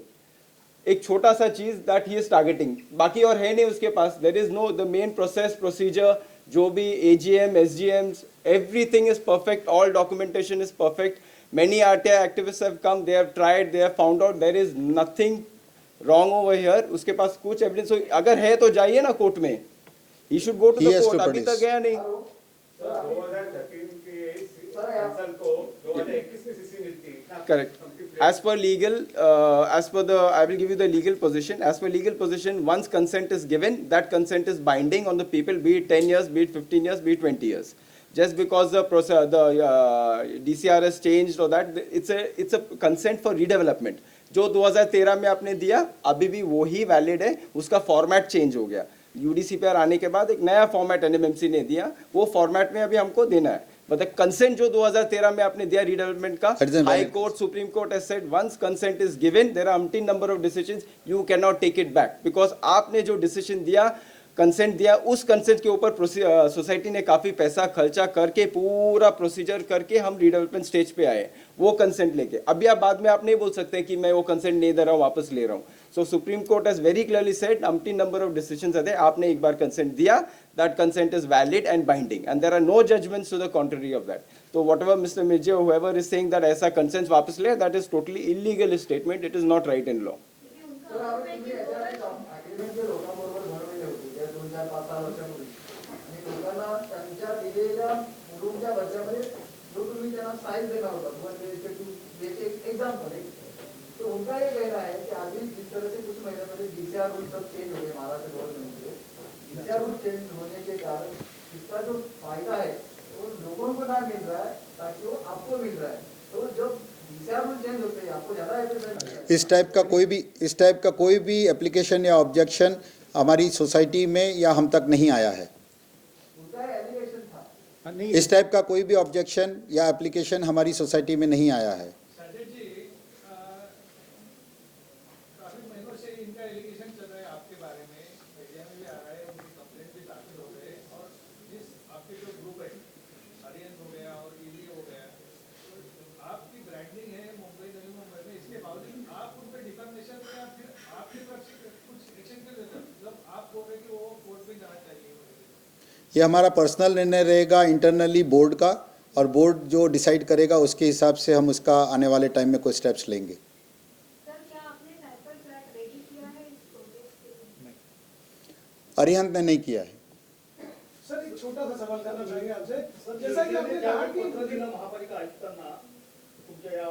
एक छोटा सा चीज दैट ही इज टारगेटिंग, बाकी और है नहीं उसके पास। There is no the main process procedure, जो भी AGM SGMs everything is perfect, all documentation is perfect. Many RTI activists have come, they have tried, they have found out there is nothing wrong over here. उसके पास कुछ evidence हो, अगर है तो जाइए ना कोर्ट में, he should go to the court। अभी तक गया नहीं। 2013 के कंसर्न को 2021 में सीसी मिलती है, correct. As per legal, as per the, I will give you the legal position. As per legal position, once consent is given, that consent is binding on the people, be it 10 years, be it 15 years, be it 20 years. Just because the DCR has changed or that, it's a consent for redevelopment. जो 2013 में आपने दिया, अभी भी वही valid है, उसका format change हो गया. UDCPR आने के बाद एक नया फॉर्मेट NMMC ने दिया, वो फॉर्मेट में अभी हमको देना है. But the consent जो 2013 में आपने दिया redevelopment का, High Court, Supreme Court has said once consent is given, there are umpteen number of decisions, you cannot take it back because आपने जो decision दिया, कंसेंट दिया, उस कंसेंट के ऊपर सोसाइटी ने काफ़ी पैसा खर्चा करके पूरा प्रोसीजर करके हम रीडेवलपमेंट स्टेज पे आए वो कंसेंट लेके. अभी आप बाद में आप नहीं बोल सकते कि मैं वो कंसेंट नहीं दे रहा हूँ, वापस ले रहा हूँ. So supreme court has very clearly said umpteen number of decisions आते, आपने एक बार कंसेंट दिया, that consent is valid and binding and there are no judgments to the contrary of that. तो whatever mister Mirje whoever is saying that ऐसा consent वापस ले, that is totally illegal statement, it is not right in law. तो उनका ये कहना है कि अभी जिस तरह से कुछ महीने पहले DCR रूल सब चेंज हो गए महाराष्ट्र गवर्नमेंट के, DCR रूल चेंज होने के कारण इसका जो फायदा है वो लोगों को ना मिल रहा है ताकि वो आपको मिल रहा है. तो जब DCR रूल चेंज होते हैं आपको ज़्यादा इस टाइप का कोई भी एप्लीकेशन या ऑब्जेक्शन हमारी सोसाइटी में या हम तक नहीं आया है. उनका एलिगेशन था. इस टाइप का कोई भी ऑब्जेक्शन या एप्लीकेशन हमारी सोसाइटी में नहीं आया है. संजय जी, काफी महीनों से इनका एलिगेशन चल रहा है आपके बारे में, मीडिया में भी आ रहा है, उनकी कंप्लेंट भी दाखिल हो गए और जिस आपके जो ग्रुप है आर्यन हो गया और ईडी हो गया, तो आपकी ब्रांडिंग है मुंबई नवी मुंबई में, इसके बावजूद आप उन पर डिफॉर्मेशन या फिर आपकी तरफ से कुछ एक्शन क्यों लेते हैं? मतलब आप बोल रहे कि वो कोर्ट में जाना चाहिए. ये हमारा पर्सनल निर्णय रहेगा इंटरनली बोर्ड का, और बोर्ड जो डिसाइड करेगा उसके हिसाब से हम उसका आने वाले टाइम में कोई स्टेप्स लेंगे. सर, क्या आपने सैंपल फ्लैट रेडी किया है इस प्रोजेक्ट के लिए? अरिहंत ने नहीं किया है. सर, एक छोटा सा सवाल करना चाहेंगे आपसे. जैसा कि आपने कहा कि पत्र दिलं महापालिका आयुक्तांना तुमच्या या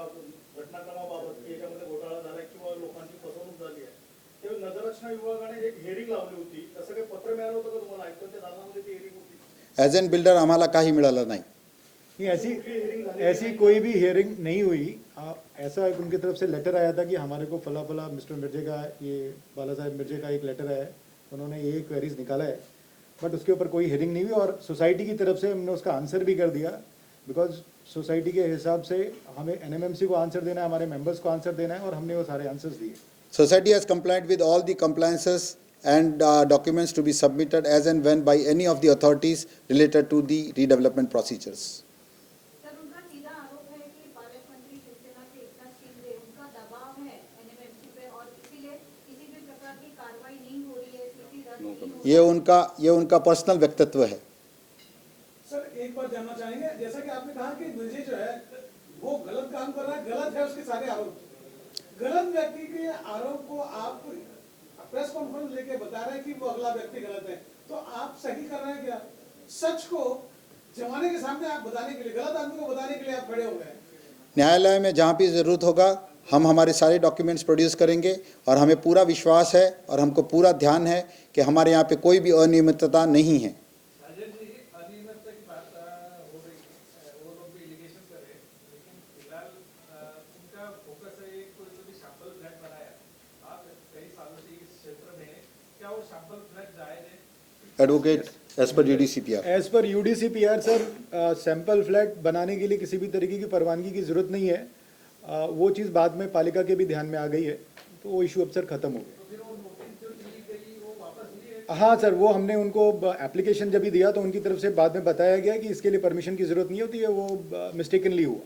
घटनाक्रमाबाबत की याच्यामध्ये घोटाळा झाला किंवा लोकांची फसवणूक झाली आहे, तेव्हा नगररचना विभागाने एक हेअरिंग लावली होती, तसं काही पत्र मिळालं होतं का तुम्हाला? आयुक्तांच्या दालनामध्ये ती हेअरिंग होती? ॲज एन बिल्डर आम्हाला काही मिळालं नाही. ऐसी कोई भी हियरिंग नहीं हुई. ऐसा एक उनकी तरफ से लेटर आया था कि हमारे को फला फला मिस्टर मिर्जे का, ये बाला साहब मिर्जे का एक लेटर है, उन्होंने ये क्वेरीज निकाला है, बट उसके ऊपर कोई हियरिंग नहीं हुई. और सोसाइटी की तरफ से हमने उसका आंसर भी कर दिया, बिकॉज सोसाइटी के हिसाब से हमें NMMC को आंसर देना है, हमारे मेंबर्स को आंसर देना है, और हमने वो सारे आंसर्स दिए. Society has complied with all the compliances and documents to be submitted as and when by any of the authorities related to the redevelopment procedures. Sir, उनका सीधा आरोप है कि पालक मंत्री शिवसेना के एकनाथ शिंदे, उनका दबाव है NMMC पे और इसीलिए किसी भी प्रकार की कार्रवाई नहीं हो रही है, CC रद्द नहीं हो रही है. ये उनका पर्सनल व्यक्तित्व है. सर, एक बात जानना चाहेंगे, जैसा कि आपने कहा कि मिर्जे जो है वो गलत काम कर रहा है, गलत है उसके सारे आरोप. गलत व्यक्ति के आरोप को आप प्रेस कॉन्फ्रेंस लेके बता रहे हैं कि वो अगला व्यक्ति गलत है, तो आप सही कर रहे हैं क्या? सच को जमाने के सामने आप बताने के लिए, गलत आदमी को बताने के लिए आप खड़े हो गए. न्यायालय में जहाँ भी ज़रूरत होगा हम हमारे सारे डॉक्यूमेंट्स प्रोड्यूस करेंगे, और हमें पूरा विश्वास है और हमको पूरा ध्यान है कि हमारे यहाँ पे कोई भी अनियमितता नहीं है. Advocate as per UDCPR. As per UDCPR sir, sample flat बनाने के लिए किसी भी तरीके की परवानगी की ज़रूरत नहीं है. वो चीज़ बाद में पालिका के भी ध्यान में आ गई है, तो वो इशू अब सर ख़त्म हो गया. हाँ सर, वो हमने उनको एप्लीकेशन जब भी दिया तो उनकी तरफ से बाद में बताया गया कि इसके लिए परमिशन की ज़रूरत नहीं होती है, वो मिस्टेकनली हुआ.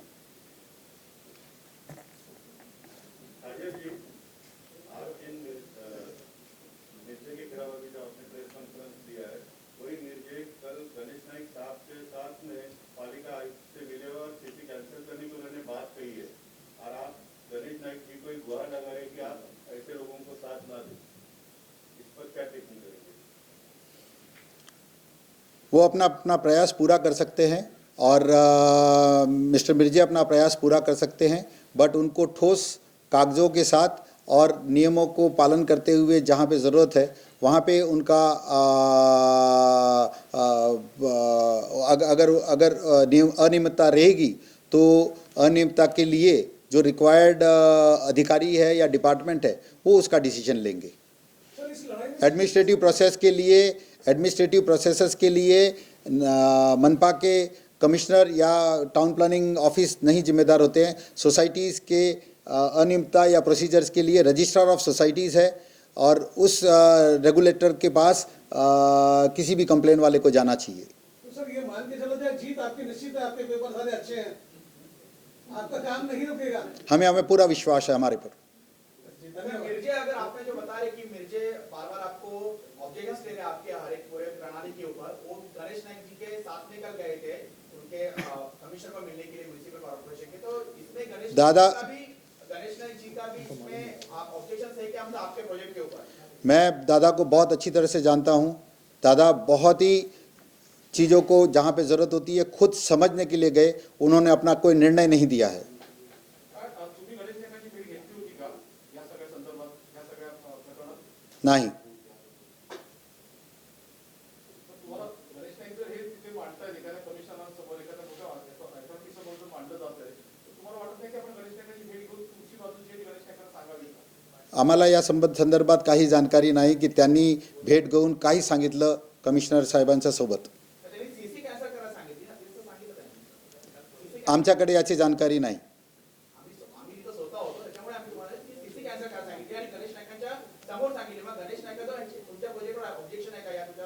वो अपना प्रयास पूरा कर सकते हैं, और मिस्टर मिर्जे अपना प्रयास पूरा कर सकते हैं, बट उनको ठोस कागज़ों के साथ और नियमों को पालन करते हुए जहाँ पे ज़रूरत है वहाँ पे उनका अगर अनियमितता रहेगी तो अनियमितता के लिए जो रिक्वायर्ड अधिकारी है या डिपार्टमेंट है वो उसका डिसीजन लेंगे। सर इस लड़ाई में एडमिनिस्ट्रेटिव प्रोसेसेस के लिए मनपा के कमिश्नर या टाउन प्लानिंग ऑफिस नहीं जिम्मेदार होते हैं। सोसाइटीज़ के अनियमितता या प्रोसीजर्स के लिए रजिस्ट्रार ऑफ सोसाइटीज़ है और उस रेगुलेटर के पास किसी भी कंप्लेन वाले को जाना चाहिए। तो सर ये मान के चलो जाए जीत आपकी निश्चित है, आपके पेपर सारे अच्छे हैं, आपका काम नहीं रुकेगा। हमें पूरा विश्वास है हमारे पर। मिर्जे, अगर आपने जो बता रहे कि मिर्जे बार बार आपको ऑब्जेक्शंस ले रहे हैं आपके हर एक पूरे प्रणाली के ऊपर, वो गणेश नाइक जी के साथ निकल गए थे उनके कमिश्नर को मिलने के लिए म्युनिसिपल कॉर्पोरेशन के, तो इसमें गणेश नाइक जी का भी इसमें ऑब्जेक्शंस है कि हम आपके प्रोजेक्ट के ऊपर। मैं दादा को बहुत अच्छी तरह से जानता हूँ। दादा बहुत ही चीज़ों को जहाँ पे ज़रूरत होती है खुद समझने के लिए गए, उन्होंने अपना कोई निर्णय नहीं दिया है। तुम्ही गणेश नाईकांची भेट घेतली होती का या सगळ्या संदर्भात, या सगळ्या प्रकरणात? नहीं। तुम्हाला गणेश नाईक जर हे तिथे मांडतायत एखाद्या कमिशनरांसमोर, एखाद्या मोठ्या अथॉरिटी समोर जर मांडलं जात आहे, तर तुम्हाला वाटत नाही की आपण गणेश नाईकांची भेट घेऊन तुमची बाजू जी आहे ती गणेश नाईकांना सांगावी का? आम्हाला या संदर्भात काही जानकारी नाही की त्यांनी भेट घेऊन काही सांगितलं कमिशनर साहेबांच्या सोबत। त्यांनी सीसी कॅन्सल करायला सांगितली ना, तिथं सांगितलं त्यांनी। आमच्याकडे याची जानकारी नाही। आम्ही तिथं स्वतः होतो, त्याच्यामुळे आम्ही तुम्हाला सीसी कॅन्सल करायला सांगितली आणि गणेश नाईकांच्या समोर सांगितले। मग गणेश नाईकांचं तुमच्या प्रोजेक्टवर ऑब्जेक्शन आहे का या तुमच्या?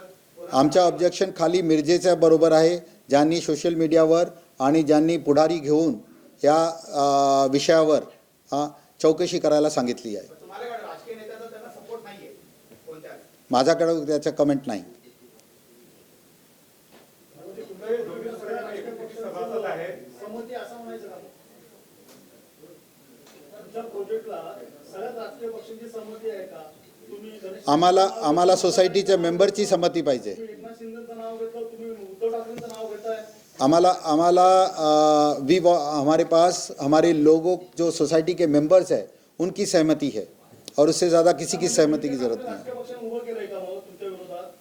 आमचं ऑब्जेक्शन खाली मिरजेच्या बरोबर आहे, ज्यांनी सोशल मीडियावर आणि ज्यांनी पुढारी घेऊन या विषयावर चौकशी करायला सांगितली आहे। तुम्हाला काय राजकीय नेत्याचा त्यांना सपोर्ट नाहीये कोणत्या? माझ्याकडे त्याचं कमेंट नाही। संमती असं म्हणायचं का तुमच्या प्रोजेक्टला सगळ्यात राजकीय पक्षांची संमती आहे का? तुम्ही आम्हाला सोसायटीच्या मेंबरची संमती पाहिजे। एकनाथ शिंदेचं नाव घेतलं, तुम्ही उद्धव ठाकरेंचं नाव घेताय। हमारे पास हमारे लोगों जो सोसाइटी के मेंबर्स हैं उनकी सहमति है और उससे ज़्यादा किसी की सहमति की ज़रूरत नहीं है। राजकीय पक्षाने उभं केलंय का मग तुमच्या विरोधात?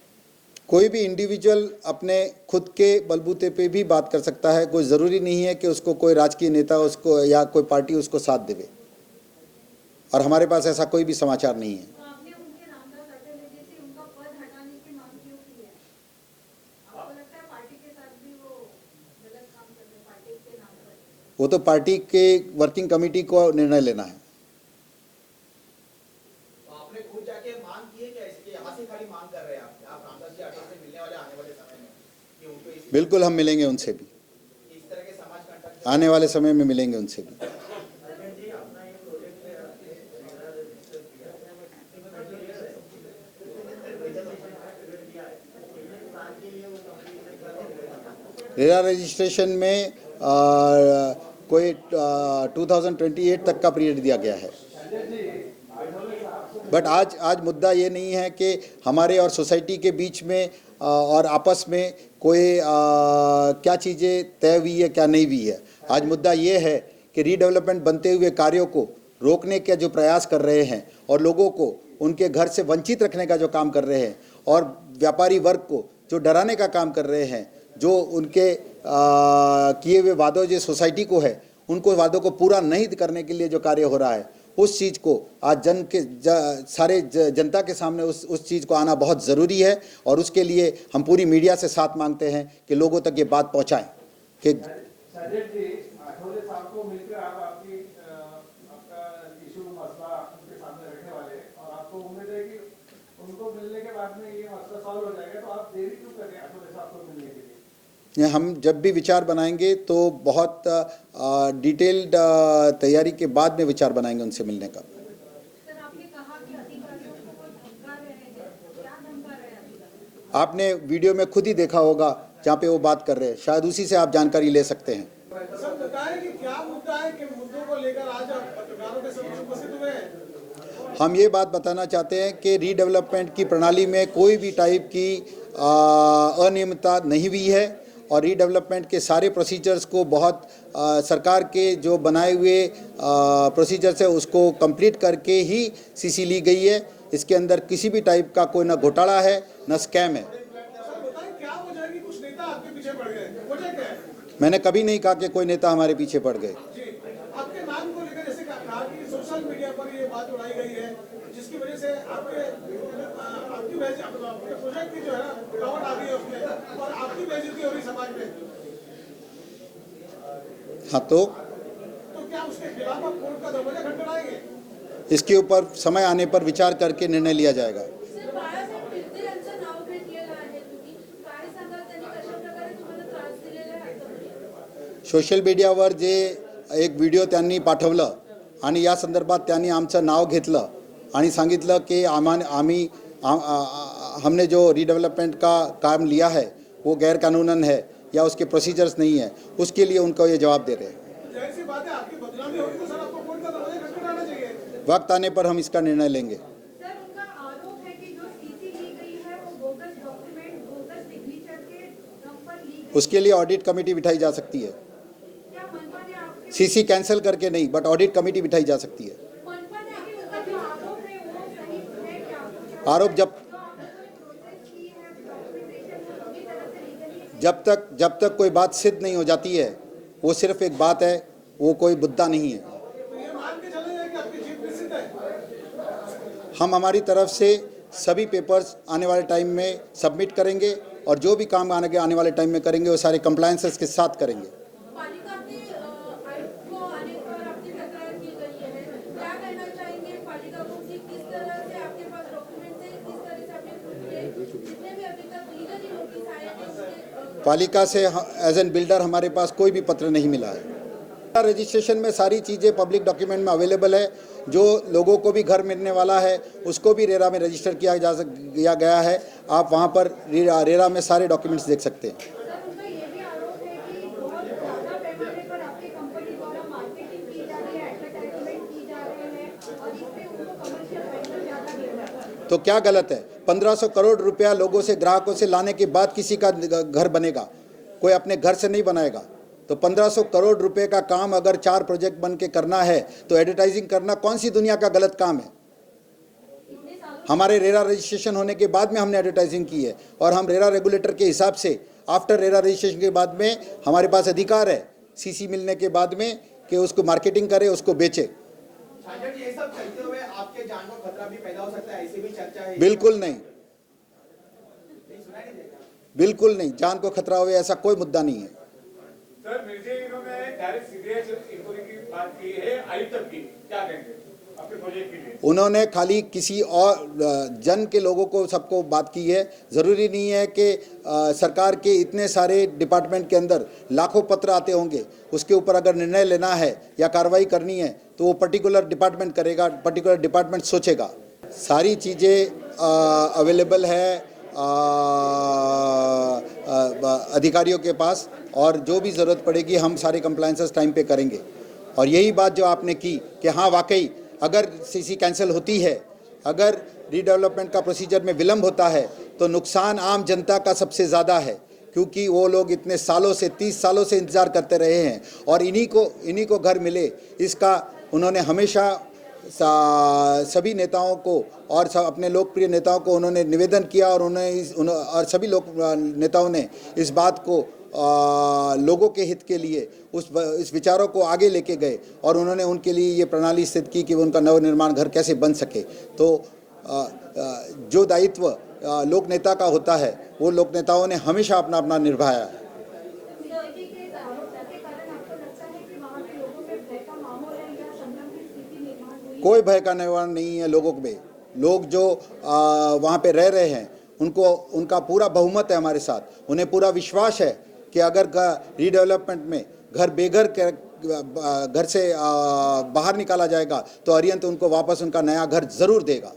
कोई भी इंडिविजुअल अपने खुद के बलबूते पे भी बात कर सकता है, कोई ज़रूरी नहीं है कि उसको कोई राजकीय नेता उसको या कोई पार्टी उसको साथ देवे, और हमारे पास ऐसा कोई भी समाचार नहीं है। तो आपने उनके रामदास अठावले से उनका पद हटाने की मांग क्यों की है? आपको लगता है पार्टी के साथ भी वो गलत काम कर रहे हैं पार्टी के नाम पर? वो तो पार्टी के वर्किंग कमेटी को निर्णय लेना है। तो आपने खुद जाके मांग की है क्या इसकी? यहाँ से खाली मांग कर रहे हैं आप रामदास जी अठावले से मिलने वाले आने वाले समय में कि उनको बिल्कुल हम मिलेंगे उनसे भी, इस तरह के समाज कंटक आने वाले समय में मिलेंगे उनसे भी। रेरा रजिस्ट्रेशन में कोई 2028 तक का पीरियड दिया गया है, बट आज मुद्दा ये नहीं है कि हमारे और सोसाइटी के बीच में और आपस में कोई क्या चीज़ें तय हुई है क्या नहीं हुई है। आज मुद्दा ये है कि रीडेवलपमेंट बनते हुए कार्यों को रोकने के जो प्रयास कर रहे हैं और लोगों को उनके घर से वंचित रखने का जो काम कर रहे हैं और व्यापारी वर्ग को जो डराने का काम कर रहे हैं, जो उनके किए हुए वादों जो सोसाइटी को है उनको वादों को पूरा नहीं करने के लिए जो कार्य हो रहा है, उस चीज़ को आज सारे जनता के सामने उस चीज़ को आना बहुत ज़रूरी है। और उसके लिए हम पूरी मीडिया से साथ मांगते हैं कि लोगों तक ये बात पहुँचाएँ कि आठवले साहब को मिलकर आप आपका इशू मसला उनके सामने रखने वाले हैं और आपको उम्मीद है कि उनको मिलने के बाद में ये मसला सॉल्व हो जाएगा, तो आप देरी क्यों कर रहे हैं आठवले साहब को मिलने के लिए? हम जब भी विचार बनाएंगे तो बहुत डिटेल्ड तैयारी के बाद में विचार बनाएंगे उनसे मिलने का। सर आपने कहा कि अधिकारियों को धमका रहे हैं, क्या धमका रहे हैं अधिकारी? आपने वीडियो में खुद ही देखा होगा जहाँ पे वो बात कर रहे हैं, शायद उसी से आप जानकारी ले सकते हैं। सर बताएं कि क्या मुद्दा है कि मुद्दों को लेकर आज आप पत्रकारों के समक्ष उपस्थित हुए हैं? हम ये बात बताना चाहते हैं कि रीडेवलपमेंट की प्रणाली में कोई भी टाइप की अनियमितता नहीं हुई है और रीडेवलपमेंट के सारे प्रोसीजर्स को बहुत सरकार के जो बनाए हुए प्रोसीजर्स है उसको कंप्लीट करके ही सीसी ली गई है। इसके अंदर किसी भी टाइप का कोई ना घोटाला है न स्कैम है। सर बताएं क्या वजह है कि कुछ नेता आपके पीछे पड़ गए, वजह क्या है? मैंने कभी नहीं कहा कि कोई नेता हमारे पीछे पड़ गए। जी, आपके नाम को लेकर जैसे कहा कि सोशल मीडिया पर ये बात उड़ाई गई है, जिसकी वजह से आपकी प्रोजेक्ट की जो है ना रुकावट आ गई है उसमें, और आपकी बेइज्जती हो रही समाज में। हाँ, तो क्या उसके खिलाफ आप कोर्ट का दरवाजा खटखटाएंगे? इसके ऊपर समय आने पर विचार करके निर्णय लिया जाएगा। सर बाळासाहेब टिळके यांचं नाव घेतलेलं आहे तुम्ही, काय सांगाल त्यांनी कशा प्रकारे तुम्हाला त्रास दिलेला आहे? सोशल मीडियावर जे एक व्हिडिओ त्यांनी पाठवलं आणि या संदर्भात त्यांनी आमचं नाव घेतलं आणि सांगितलं की हमने जो रीडेवलपमेंट का काम लिया है वो गैरकानूनन है या उसके प्रोसीजर्स नहीं है, उसके लिए उनको ये जवाब दे रहे हैं। जाहिर सी बात है, आपकी बदनामी होगी तो सर आपको कोर्ट का दरवाजा खटखटाना चाहिए। वक्त आने पर हम इसका निर्णय लेंगे। सर उनका आरोप है कि जो सीसी ली गई है वो बोगस डॉक्यूमेंट, बोगस सिग्नेचर के दम पर ली गई। उसके लिए ऑडिट कमेटी बिठाई जा सकती है। क्या मनपा ने आपके सीसी कैंसिल करके नहीं, बट ऑडिट कमेटी बिठाई जा सकती है। मनपा ने आपके ऊपर जो आरोप है वो सही है क्या? आरोप जो आपने कोई प्रोसेस की है डॉक्यूमेंटेशन वो पूरी तरह से लीगली जब तक कोई बात सिद्ध नहीं हो जाती है, वो सिर्फ एक बात है, वो कोई मुद्दा नहीं है। तो ये मान के चले जाए कि आपकी जीत निश्चित है। हम हमारी तरफ से सभी पेपर्स आने वाले टाइम में सबमिट करेंगे और जो भी काम आने वाले टाइम में करेंगे वो सारे कंप्लायंसेस के साथ करेंगे। पालिका के आयुक्त को आने पर आपकी तकरार की गई है, क्या कहना चाहेंगे पालिका को कि किस तरह से आपके पास डॉक्यूमेंट है, किस तरह से आपने प्रूफ किए, जितने भी अभी तक लीगली नोटिस आए हैं उसके पालिका से एज एन बिल्डर हमारे पास कोई भी पत्र नहीं मिला है। रजिस्ट्रेशन में सारी चीज़ें पब्लिक डॉक्यूमेंट में अवेलेबल है। जो लोगों को भी घर मिलने वाला है उसको भी रेरा में रजिस्टर किया गया है। आप वहाँ पर रेरा में सारे डॉक्यूमेंट्स देख सकते हैं। सर उनका ये भी आरोप है कि बहुत ज़्यादा पैमाने पर आपकी कंपनी द्वारा मार्केटिंग की जा रही है, एडवर्टाइजमेंट की जा रहे हैं और इस पे उनको कमर्शियल वेंचर ज़्यादा मिल रहा है। तो क्या गलत है? 1500 करोड़ रुपया लोगों से, ग्राहकों से लाने के बाद किसी का घर बनेगा, कोई अपने घर से नहीं बनाएगा। तो 1500 करोड़ रुपए का काम अगर 4 प्रोजेक्ट बन के करना है तो एडवर्टाइजिंग करना कौन सी दुनिया का गलत काम है? हमारे रेरा रजिस्ट्रेशन होने के बाद में हमने एडवर्टाइजिंग की है और हम रेरा रेगुलेटर के हिसाब से आफ्टर रेरा रजिस्ट्रेशन के बाद में हमारे पास अधिकार है सीसी मिलने के बाद में कि उसको मार्केटिंग करे, उसको बेचे। छात्र जी, ये सब चलते हुए आपके जान को खतरा भी पैदा हो सकता है, ऐसी भी चर्चा है। बिल्कुल नहीं, सुनाई नहीं देगा। बिल्कुल नहीं, जान को खतरा हुए ऐसा कोई मुद्दा नहीं है। सर मिर्जे इन्होंने डायरेक्ट सीबीआई इंक्वायरी की बात की है, आयुक्त तक की, क्या कहेंगे आपके प्रोजेक्ट के लिए? उन्होंने खाली किसी और जन के लोगों को सबको बात की है। ज़रूरी नहीं है कि सरकार के इतने सारे डिपार्टमेंट के अंदर लाखों पत्र आते होंगे, उसके ऊपर अगर निर्णय लेना है या कार्रवाई करनी है तो वो पर्टिकुलर डिपार्टमेंट करेगा, पर्टिकुलर डिपार्टमेंट सोचेगा। सारी चीज़ें अवेलेबल है अधिकारियों के पास और जो भी ज़रूरत पड़ेगी हम सारे कंप्लायंसेस टाइम पे करेंगे। और यही बात जो आपने की कि हाँ वाकई अगर सीसी कैंसिल होती है, अगर रीडेवलपमेंट का प्रोसीजर में विलम्ब होता है तो नुकसान आम जनता का सबसे ज़्यादा है, क्योंकि वो लोग इतने सालों से 30 सालों से इंतज़ार करते रहे हैं और इन्हीं को घर मिले। इसका उन्होंने हमेशा सभी नेताओं को और अपने लोकप्रिय नेताओं को उन्होंने निवेदन किया और और सभी नेताओं ने इस बात को लोगों के हित के लिए इस विचारों को आगे लेके गए और उन्होंने उनके लिए ये प्रणाली सिद्ध की कि उनका नवनिर्माण घर कैसे बन सके। तो जो दायित्व लोक नेता का होता है वो लोक नेताओं ने हमेशा अपना निभाया है। कोई भय का निर्माण नहीं है लोगों में। लोग जो वहाँ पे रह रहे हैं उनका पूरा बहुमत है हमारे साथ। उन्हें पूरा विश्वास है कि अगर रीडेवलपमेंट में घर बेघर घर से बाहर निकाला जाएगा तो अरिहंत उनको वापस उनका नया घर ज़रूर देगा।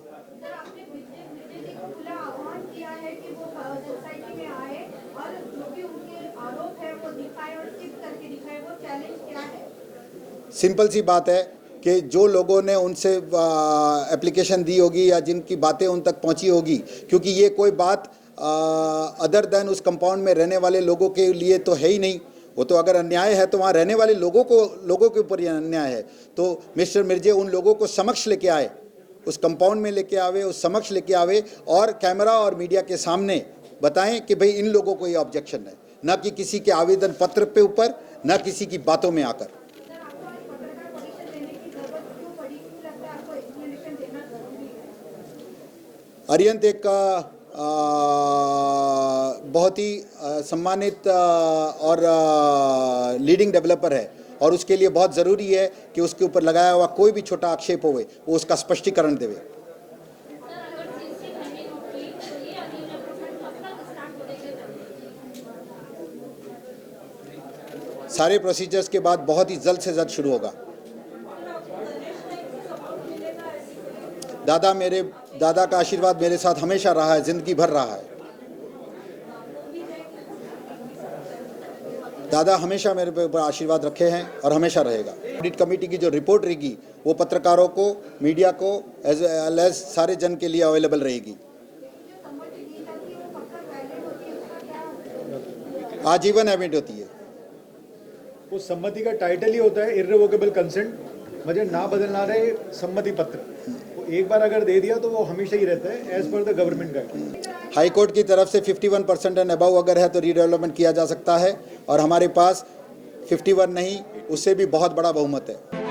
सिंपल सी बात है कि जो लोगों ने उनसे एप्लीकेशन दी होगी या जिनकी बातें उन तक पहुंची होगी, क्योंकि ये कोई बात अदर देन उस कंपाउंड में रहने वाले लोगों के लिए तो है ही नहीं। वो तो अगर अन्याय है तो वहाँ रहने वाले लोगों के ऊपर ये अन्याय है। तो मिस्टर मिर्जे उन लोगों को समक्ष लेके आए, उस कंपाउंड में लेके आवे, उस समक्ष लेके आवे और कैमरा और मीडिया के सामने बताएं कि भाई इन लोगों को ये ऑब्जेक्शन है, न कि किसी के आवेदन पत्र पे ऊपर, न किसी की बातों में आकर। सर, आपको आज पत्रकार परिषद देने की जरूरत क्यों पड़ी? क्यों लगता है आपको एक्सप्लेनेशन देना जरूरी है? अरिहंत एक बहुत ही सम्मानित और लीडिंग डेवलपर है और उसके लिए बहुत ज़रूरी है कि उसके ऊपर लगाया हुआ कोई भी छोटा आक्षेप होवे वो उसका स्पष्टीकरण देवे। सारे प्रोसीजर्स के बाद बहुत ही जल्द से जल्द शुरू होगा। दादा का आशीर्वाद मेरे साथ हमेशा रहा है, जिंदगी भर रहा है। दादा हमेशा मेरे ऊपर आशीर्वाद रखे हैं और हमेशा रहेगा। ऑडिट कमेटी की जो रिपोर्ट रहेगी वो पत्रकारों को, मीडिया को एज वेल एज सारे जन के लिए अवेलेबल रहेगी। आजीवन एमिट होती है। उस सम्मति का टाइटल ही होता है इर्रिवोकेबल कंसेंट, मुझे ना बदलना रहे सम्मति पत्र। वो एक बार अगर दे दिया तो वो हमेशा ही रहता है as per the government guide. High court की तरफ से 51% एंड अबव अगर है तो रीडेवलपमेंट किया जा सकता है और हमारे पास 51 नहीं, उससे भी बहुत बड़ा बहुमत है।